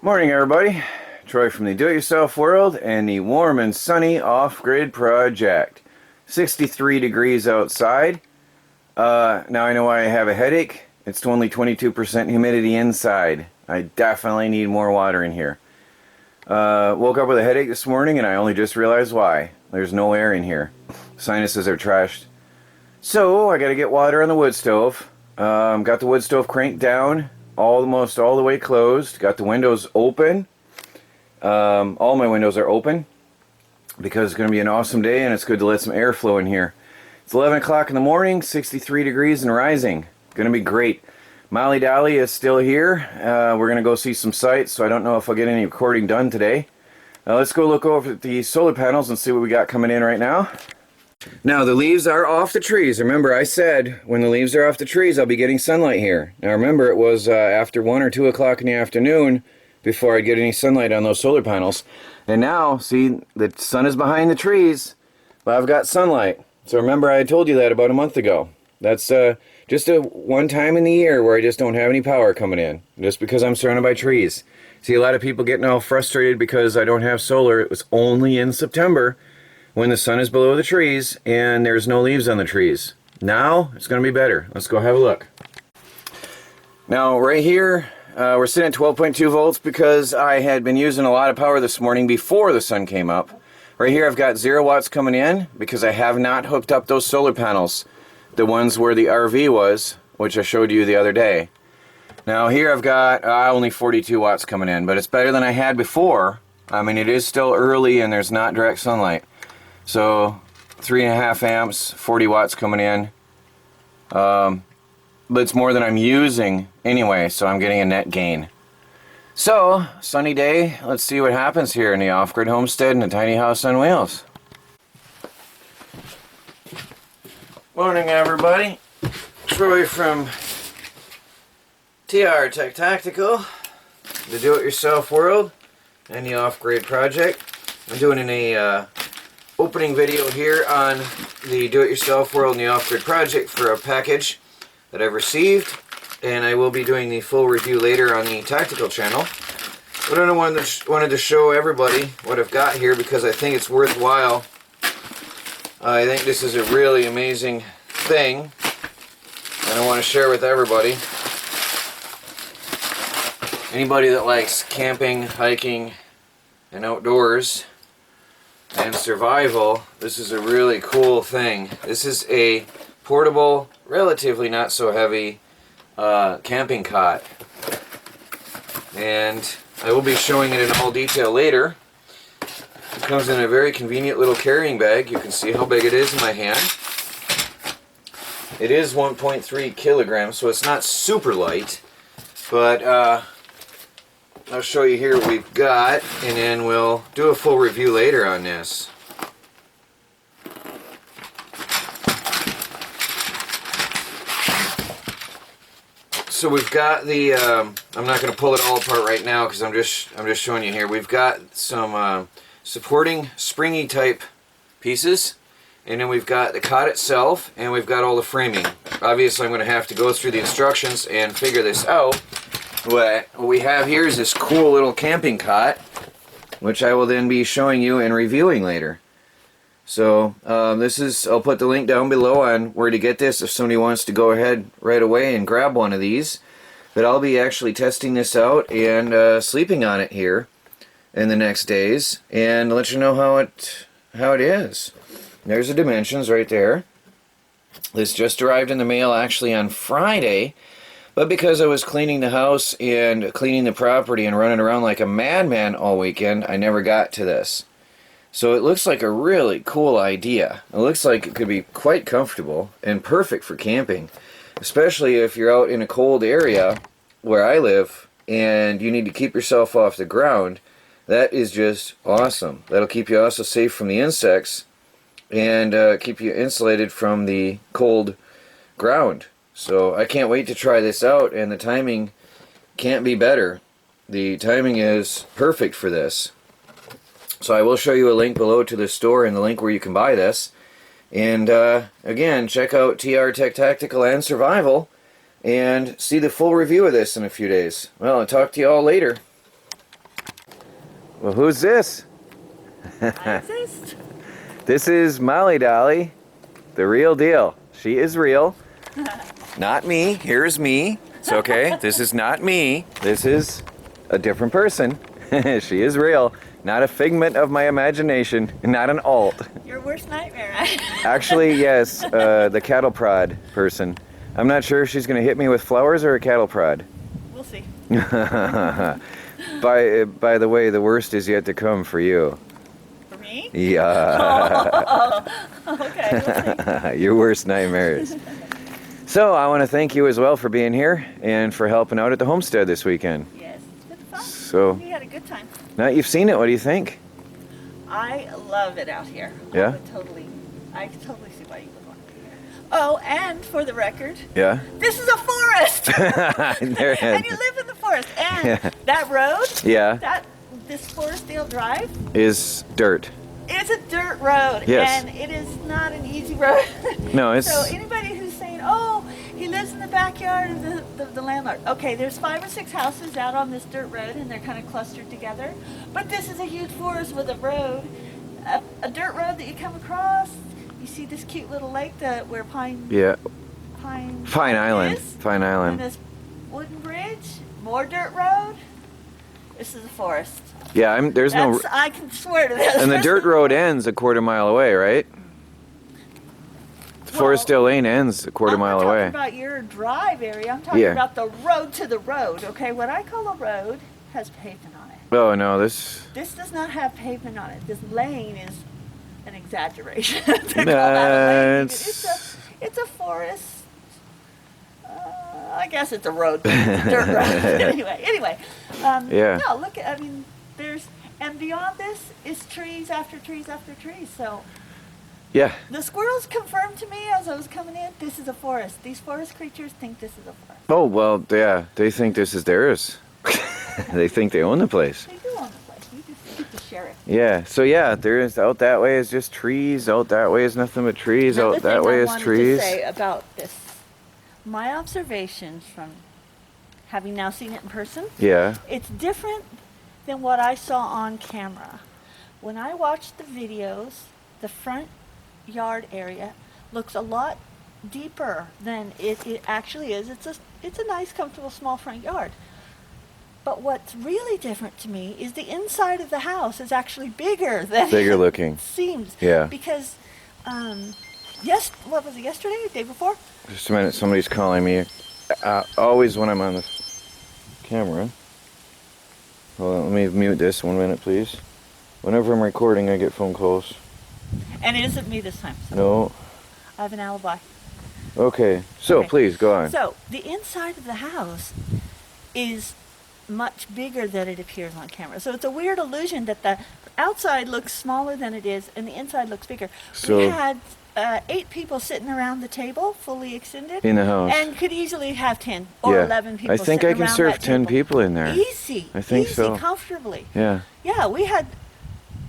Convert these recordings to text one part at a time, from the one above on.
Morning everybody, Troy from the Do-It-Yourself World and the warm and sunny off-grid project. 63 degrees outside. Now I know why I have a headache. It's only 22% humidity inside. I definitely need more water in here. Woke up with a headache this morning and I only just realized why. There's no air in here. Sinuses are trashed. So I gotta get water on the wood stove. Got the wood stove cranked down. Almost all the way closed. Got the windows open. All my windows are open because it's going to be an awesome day and it's good to let some air flow in here. It's 11 o'clock in the morning, 63 degrees and rising. Going to be great. Molly Dolly is still here. We're going to go see some sights, so I don't know if I'll get any recording done today. Let's go look over at the solar panels and see what we got coming in right now. Now the leaves are off the trees. Remember I said when the leaves are off the trees I'll be getting sunlight here. Now remember it was after 1 or 2 o'clock in the afternoon before I'd get any sunlight on those solar panels. And now, see, the sun is behind the trees, but I've got sunlight. So remember I told you that about a month ago. That's just a one time in the year where I just don't have any power coming in, just because I'm surrounded by trees. See a lot of people getting all frustrated because I don't have solar. It was only in September when the sun is below the trees and there's no leaves on the trees. Now it's going to be better. Let's go have a look. Now right here we're sitting at 12.2 volts because I had been using a lot of power this morning before the sun came up. Right here I've got 0 watts coming in because I have not hooked up those solar panels, the ones where the RV was, which I showed you the other day. Now here I've got only 42 watts coming in, but it's better than I had before. I mean, it is still early and there's not direct sunlight. So 3.5 amps, 40 watts coming in, but it's more than I'm using anyway, so I'm getting a net gain. So sunny day, let's see what happens here in the off-grid homestead and the tiny house on wheels. Morning everybody, Troy from TR Tech Tactical, the Do-It-Yourself World and the off-grid project. I'm doing a opening video here on the Do-It-Yourself World and the Off-Grid project for a package that I've received, and I will be doing the full review later on the tactical channel. But I wanted to show everybody what I've got here because I think it's worthwhile. I think this is a really amazing thing and I want to share with everybody. Anybody that likes camping, hiking, and outdoors and survival, this is a really cool thing. This is a portable, relatively not so heavy camping cot, and I will be showing it in all detail later. It comes in a very convenient little carrying bag. You can see how big it is in my hand. It is 1.3 kilograms, so it's not super light, but I'll show you here what we've got, and then we'll do a full review later on this. So we've got the, I'm not going to pull it all apart right now because I'm just showing you here. We've got some supporting springy type pieces, and then we've got the cot itself, and we've got all the framing. Obviously I'm going to have to go through the instructions and figure this out. What we have here is this cool little camping cot, which I will then be showing you and reviewing later. So this is, I'll put the link down below on where to get this if somebody wants to go ahead right away and grab one of these. But I'll be actually testing this out and sleeping on it here in the next days and let you know how it is. There's the dimensions right there. This just arrived in the mail actually on Friday. But because I was cleaning the house and cleaning the property and running around like a madman all weekend, I never got to this. So it looks like a really cool idea. It looks like it could be quite comfortable and perfect for camping, especially if you're out in a cold area where I live and you need to keep yourself off the ground. That is just awesome. That'll keep you also safe from the insects and keep you insulated from the cold ground. So I can't wait to try this out, and the timing can't be better. The timing is perfect for this. So I will show you a link below to the store and the link where you can buy this. And again, check out TR Tech Tactical and Survival and see the full review of this in a few days. Well, I'll talk to you all later. Well, who's this? I exist. This is Molly Dolly, the real deal. She is real. Not me. Here's me. It's okay. This is not me. This is a different person. She is real. Not a figment of my imagination. Not an alt. Your worst nightmare, right? Actually, yes. The cattle prod person. I'm not sure if she's going to hit me with flowers or a cattle prod. We'll see. By the way, the worst is yet to come for you. For me? Yeah. Okay, we'll see. Your worst nightmares. So I want to thank you as well for being here and for helping out at the homestead this weekend. Yes, it's been fun. So We had a good time. now that you've seen it, what do you think? I love it out here. Yeah? I could totally see why you would want to be here. Oh, and for the record, Yeah. this is a forest! There- And you live in the forest. And Yeah. that road, Yeah. this Forestdale Drive, Is dirt. is a dirt road. Yes. And it is not an easy road. No, it's So anybody who's saying, oh, he lives in the backyard of the landlord. Okay, there's 5 or 6 houses out on this dirt road and they're kind of clustered together. But this is a huge forest with a road, a dirt road that you come across. You see this cute little lake where Pine Island. is, Fine and Island. this wooden bridge, more dirt road. This is a forest. Yeah, there's no. I can swear to this. And the dirt road ends a quarter mile away, right? Forestdale Lane ends a quarter mile I'm away. not talking about your drive area. I'm talking Yeah. about the road to the road. Okay, what I call a road has pavement on it. Oh no, this. This does not have pavement on it. This lane is an exaggeration. to call that a lane. It's a forest. I guess it's a road, but it's a dirt road. anyway. Yeah. No, look. I mean, and beyond this is trees after trees after trees. So. Yeah. The squirrels confirmed to me as I was coming in, this is a forest. These forest creatures think this is a forest. Oh well, yeah. They think this is theirs. They think they own the place. They do own the place. We just get to share it. Yeah. So yeah, there's out that way is just trees. Out that way is nothing but trees. Another Out that thing way I is wanted trees. to say about this, my observations from having now seen it in person, Yeah. it's different than what I saw on camera. When I watched the videos, the front yard area looks a lot deeper than it actually is. It's a nice, comfortable, small front yard. But what's really different to me is the inside of the house is actually bigger than Bigger it looking. seems. Yeah. Because, what was it, yesterday, the day before? Just a minute. Somebody's calling me. Always when I'm on the camera. Hold on. Let me mute this 1 minute, please. Whenever I'm recording, I get phone calls. And it isn't me this time. So No. I have an alibi. Okay. So Okay. please go on. So the inside of the house is much bigger than it appears on camera. So it's a weird illusion that the outside looks smaller than it is and the inside looks bigger. So- we had 8 people sitting around the table, fully extended. In the house. And could easily have 10 or Yeah. 11 people I think sitting I can around serve that 10 table. people in there. Easy. I think easy, so. comfortably. Yeah. Yeah, we had,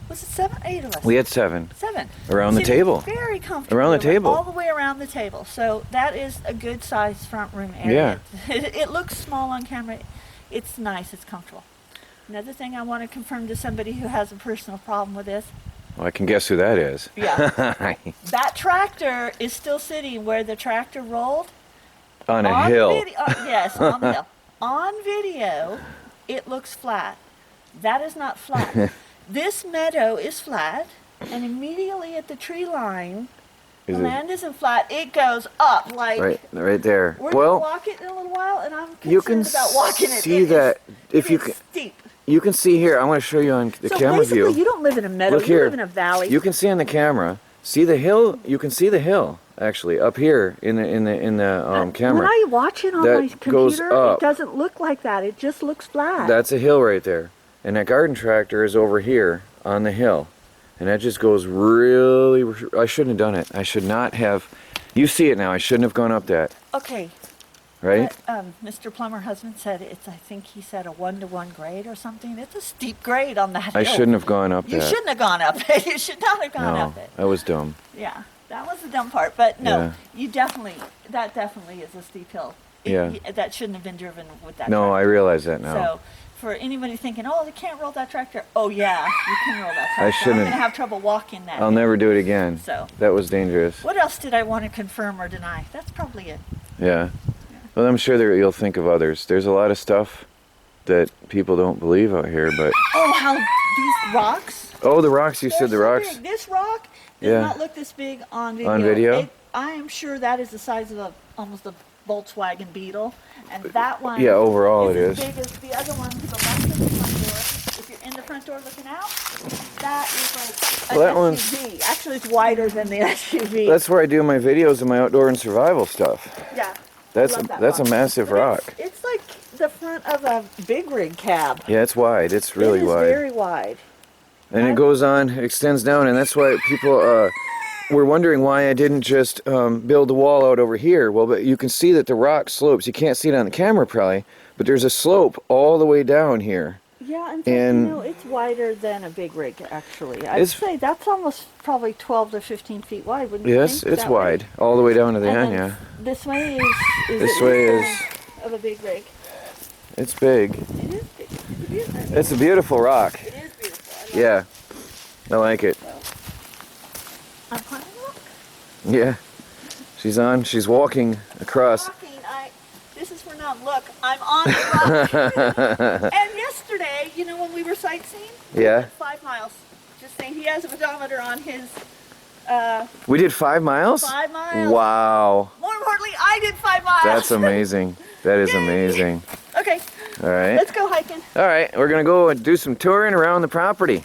was it 7, 8 of us? We had 7. 7. Around the Sitting table. Very comfortable. Around the table. All the way around the table. So that is a good sized front room area. Yeah. It looks small on camera. It's nice. It's comfortable. Another thing I want to confirm to somebody who has a personal problem with this. Well, I can guess who that is. Yeah. That tractor is still sitting where the tractor rolled. On a hill. Yes, on the hill. On video, it looks flat. That is not flat. This meadow is flat, and immediately at the tree line, the land isn't flat. It goes up like. Right there. We're gonna walk it in a little while, and I'm concerned about walking it. See that if you can. Steep. You can see here. I want to show you on the So camera basically, view. you don't live in a meadow. Look You here. live in a valley. You can see on the camera. See the hill? You can see the hill actually up here in the camera. When I watch it on That my goes computer, up. it doesn't look like that. It just looks flat. That's a hill right there, and that garden tractor is over here on the hill, and that just goes really. I shouldn't have done it. I should not have. You see it now. I shouldn't have gone up that. Okay. Right? But, Mr. Plummer husband said it's. I think he said a 1-to-1 grade or something. It's a steep grade on that hill. I shouldn't have gone up You that. shouldn't have gone up it. You should not have gone No, up it. that was dumb. Yeah, that was the dumb part. But no, Yeah. that definitely is a steep hill. Yeah. That shouldn't have been driven with that. No, I tractor. realize that now. So, for anybody thinking, oh, they can't roll that tractor. Oh yeah, you can roll that tractor. I'm shouldn't- gonna have trouble walking that. I'll never do it again. So. That was dangerous. What else did I want to confirm or deny? That's probably it. Yeah. Well, I'm sure you'll think of others. There's a lot of stuff that people don't believe out here, but... Oh, how these rocks? Oh, the rocks, you said the so rocks? big. This rock does Yeah. not look this big on video. On video? I am sure that is the size of almost a Volkswagen Beetle. And that one Yeah, overall is it as is. big as the other one to the left of the front door. If you're in the front door looking out, that is like Well, an that one's- SUV. Actually, it's wider than the SUV. That's where I do my videos of my outdoor and survival stuff. yeah. That's Love that that's a rock. massive But rock. It's like the front of a big rig cab. Yeah, it's wide. It's really it is wide. very wide. And it goes on, extends down, and that's why people were wondering why I didn't just build the wall out over here. Well, but you can see that the rock slopes. You can't see it on the camera probably, but there's a slope all the way down here. Yeah, in fact, And- it's wider than a big rig, actually. I'd It's- say that's almost probably 12 to 15 feet wide, wouldn't you Yes, think? it's That way? wide, all the way down to the And end, then yeah. This way is This at way least is- of a big rig. It's big. It is big. It's beautiful. It's a beautiful rock. It is beautiful. I love Yeah, I like it. it. I'm climbing up. Yeah, she's walking across. Walking, this is for now. Look, I'm on the rock. And yesterday, you know, when we were sightseeing, Yeah, 5 miles. Just saying, he has a pedometer on his we did 5 miles? 5 miles. Wow, More importantly, I did 5 miles. that's amazing. That is Yay. amazing. Okay, All right. let's go hiking. All right, we're gonna go and do some touring around the property.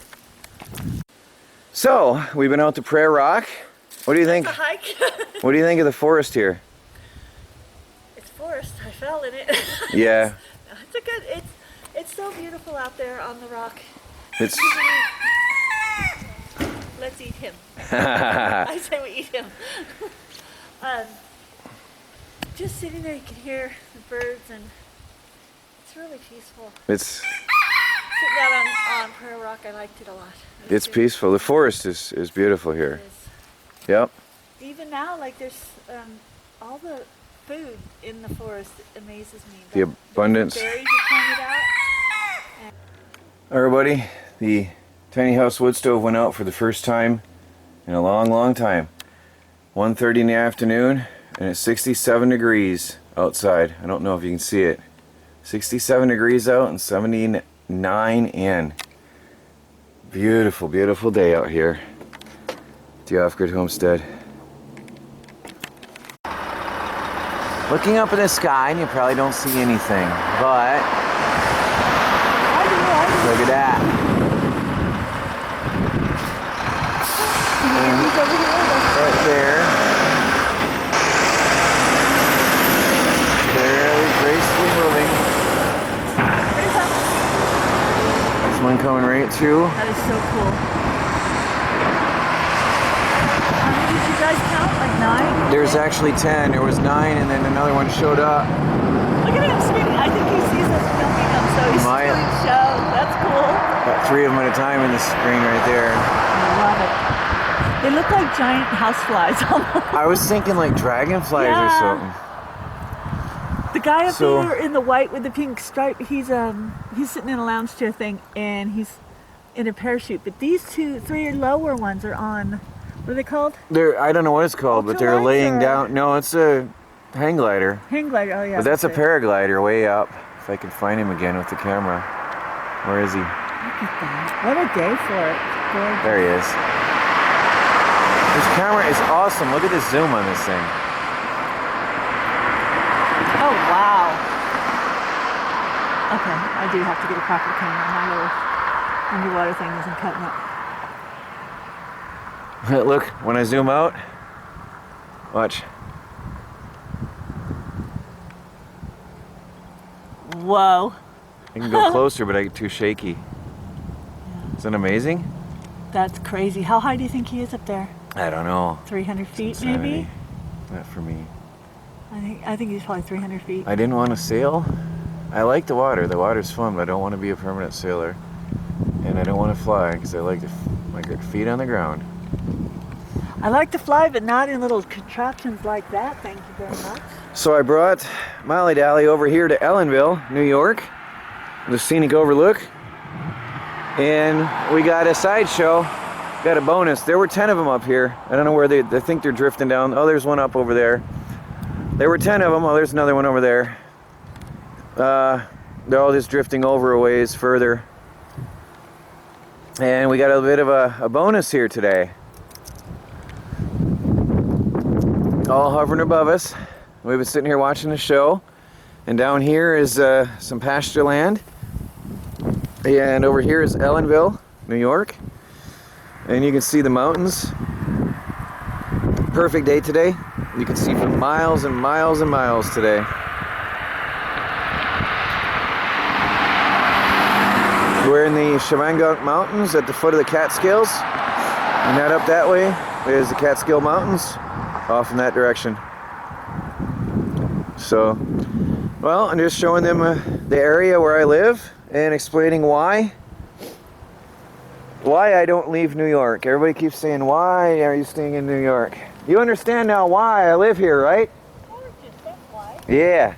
So, we've been out to Prayer Rock. What do you think? It's a hike. What do you think of the forest here? It's forest. I fell in it. Yeah, It's a good. It's so beautiful out there on the rock. it's. Let's eat him. I say we eat him. Just sitting there, you can hear the birds, and it's really peaceful. It's Sitting out on Prayer Rock, I liked it a lot. it's good. peaceful. The forest is beautiful It here. is. Yep. Even now, like there's all the food in the forest amazes me. The abundance. Berries you pointed out. Everybody, the tiny house wood stove went out for the first time in a long, long time. 1:30 in the afternoon, and it's 67 degrees outside. I don't know if you can see it. 67 degrees out and 79 in. Beautiful, beautiful day out here at the Off-Grid Homestead. Looking up in the sky, and you probably don't see anything, but look at that. He's over here. Right there. Barely gracefully moving. There's one coming right through. That is so cool. How many did you guys count? Like 9? There's actually 10. There was 9 and then another one showed up. Look at him spinning. I think he sees us filming him, so he's Might. doing show. That's cool. Got 3 of them at a time in the screen right there. I love it. They look like giant houseflies almost. I was thinking like dragonflies or Yeah. something. The guy up So- there in the white with the pink stripe, he's sitting in a lounge chair thing, and he's in a parachute. But these 3 lower ones are on. What are they called? I don't know what it's called, but they're Ultralights laying or- down. No, it's a hang glider. Hang glider. Oh yeah. But that's a right. paraglider way up. If I can find him again with the camera. Where is he? Look at that. What a day for it. Gorgeous. There he is. This camera is awesome. Look at the zoom on this thing. Oh wow. Okay, I do have to get a proper camera. My little underwater thing isn't cutting it. Look, when I zoom out, watch. Whoa. I can go closer, but I get too shaky. Isn't that amazing? That's crazy. How high do you think he is up there? I don't know. 300 feet Insanity. maybe? Not for me. I think he's probably 300 feet. I didn't want to sail. I like the water. The water's fun, but I don't want to be a permanent sailor. And I don't want to fly because I like to my feet on the ground. I like to fly, but not in little contraptions like that. Thank you very much. So I brought Molly Dally over here to Ellenville, New York, the scenic overlook, and we got a sideshow, got a bonus. There were 10 of them up here. I don't know where they think they're drifting down. Oh, there's one up over there. There were 10 of them. Oh, there's another one over there. They're all just drifting over a ways further. And we got a bit of a bonus here today. All hovering above us. We've been sitting here watching the show. And down here is some pasture land. And over here is Ellenville, New York. And you can see the mountains. Perfect day today. You can see for miles and miles and miles today. We're in the Shawangunk Mountains at the foot of the Catskills. And that up that way is the Catskill Mountains, off in that direction. So, well, I'm just showing them the area where I live and explaining why I don't leave New York. Everybody keeps saying, why are you staying in New York? You understand now why I live here, right? Gorgeous, that's why. Yeah.